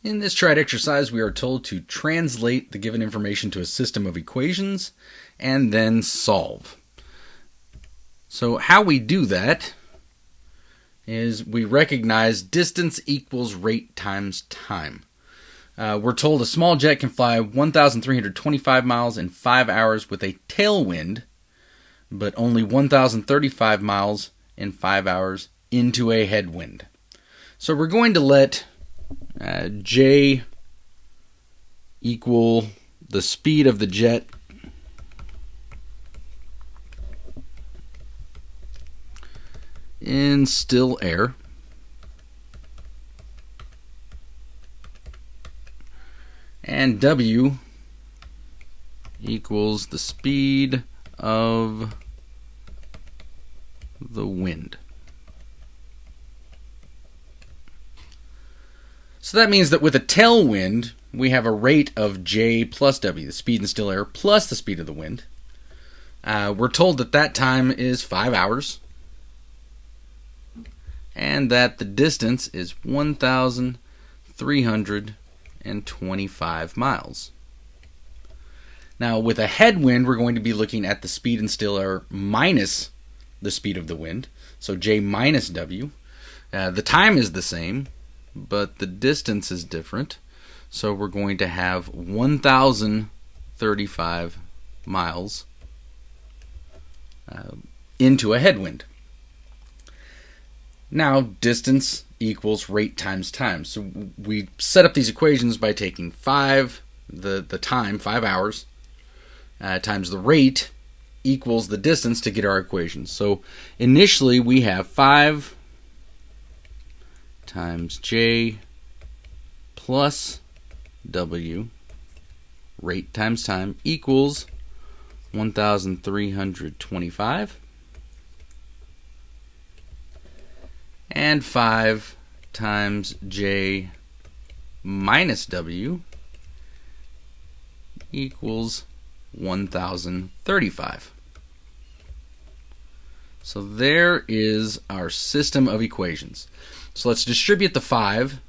In this triad exercise, we are told to translate the given information to a system of equations and then solve. So how we do that is we recognize distance equals rate times time. We're told a small jet can fly 1,325 miles in 5 hours with a tailwind, but only 1,035 miles in 5 hours into a headwind. So we're going to let J equal the speed of the jet in still air, and W equals the speed of the wind. So that means that with a tailwind, we have a rate of J plus W, the speed in still air, plus the speed of the wind. We're told that that time is 5 hours, and that the distance is 1,325 miles. Now, with a headwind, we're going to be looking at the speed in still air minus the speed of the wind, so J minus W. The time is the same, but the distance is different, so we're going to have 1,035 miles into a headwind. Now, distance equals rate times time. So we set up these equations by taking 5, the time, 5 hours, times the rate equals the distance to get our equations. So initially we have 5 times J plus W, rate times time, equals 1,325, and 5 times J minus W equals 1,035. So there is our system of equations. So let's distribute the 5.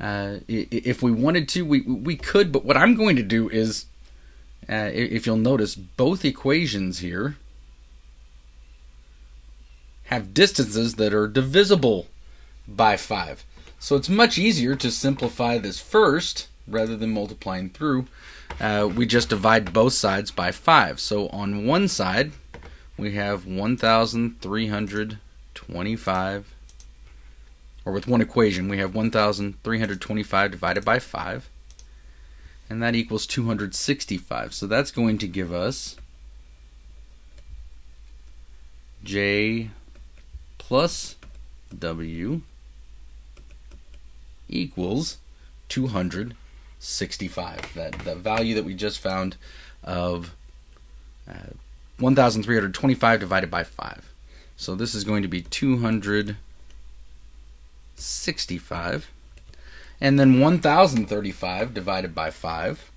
If we wanted to, we could, but what I'm going to do is, if you'll notice, both equations here have distances that are divisible by 5. So it's much easier to simplify this first rather than multiplying through. We just divide both sides by 5. So on one side, we have 1,325, or with one equation, we have 1,325 divided by 5, and that equals 265. So that's going to give us J plus W equals 265. That value that we just found of 1,325 divided by 5. So this is going to be 265. And then 1,035 divided by 5.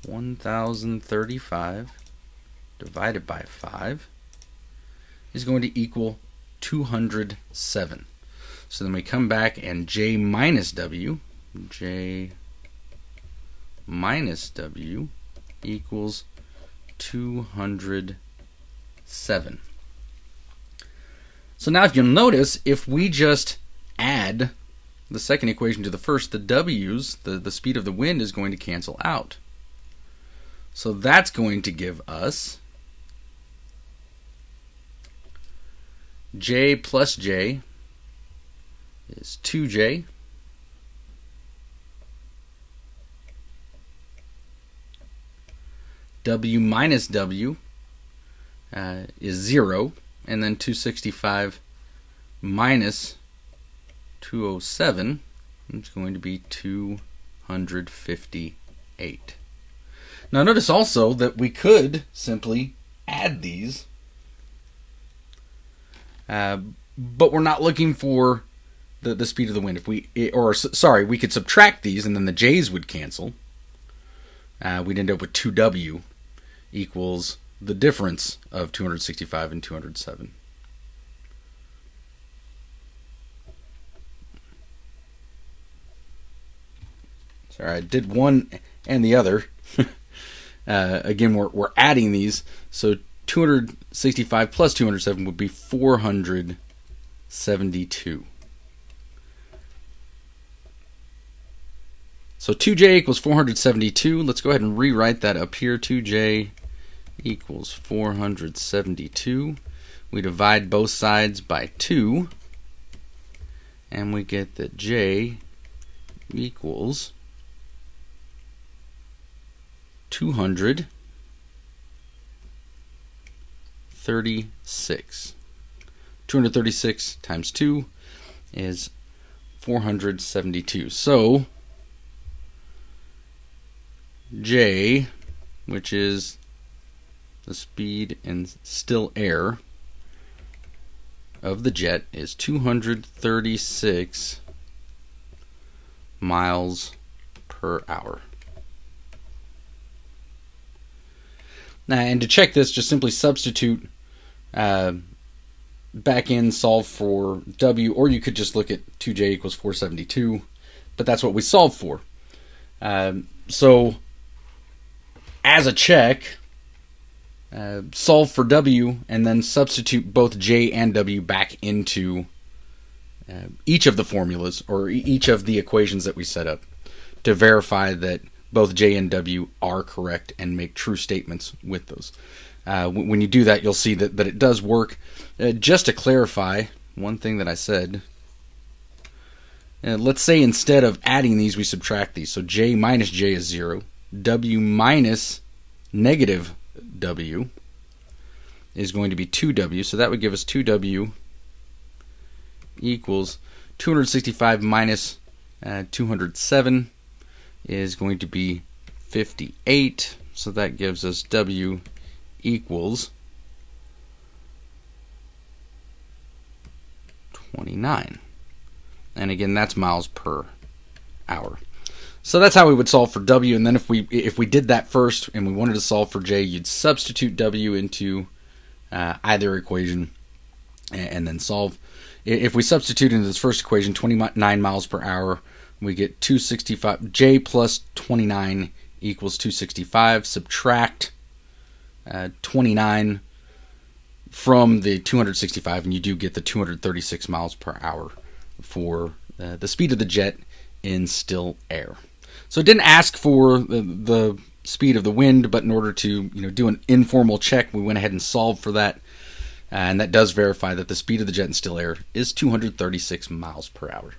(1,035) divided by 5 is going to equal 207. So then we come back and J minus W equals 207. So now if you'll notice, if we just add the second equation to the first, the W's, the speed of the wind, is going to cancel out. So that's going to give us J plus J is 2J W minus W is 0, and then 265 minus 207 is going to be 258. Now notice also that we could simply add these, but we're not looking for the speed of the wind. We could subtract these, and then the J's would cancel. We'd end up with 2W equals the difference of 265 and 207. Sorry, I did one and the other. Again, we're adding these, so 265 plus 207 would be 472. So 2j equals 472. Let's go ahead and rewrite that up here. 2j equals 472. We divide both sides by 2, and we get that j equals 236. 236 times 2 is 472. So j, which is the speed in still air of the jet, is 236 miles per hour. Now, and to check this, just simply substitute back in, solve for W, or you could just look at 2j equals 472, but that's what we solved for. So, as a check, solve for W and then substitute both J and W back into each of the formulas or each of the equations that we set up to verify that both J and W are correct and make true statements with those. When you do that, you'll see that it does work. Just to clarify, one thing that I said, let's say instead of adding these, we subtract these. So J minus J is 0. W minus negative W is going to be 2W. So that would give us 2W equals 265 minus 207 is going to be 58. So that gives us W equals 29. And again, that's miles per hour. So that's how we would solve for W. And then if we did that first and we wanted to solve for J, you'd substitute W into either equation and then solve. If we substitute into this first equation 29 miles per hour, we get 265. J plus 29 equals 265. Subtract 29 from the 265, and you do get the 236 miles per hour for the speed of the jet in still air. So it didn't ask for the speed of the wind, but in order to do an informal check, we went ahead and solved for that, and that does verify that the speed of the jet in still air is 236 miles per hour.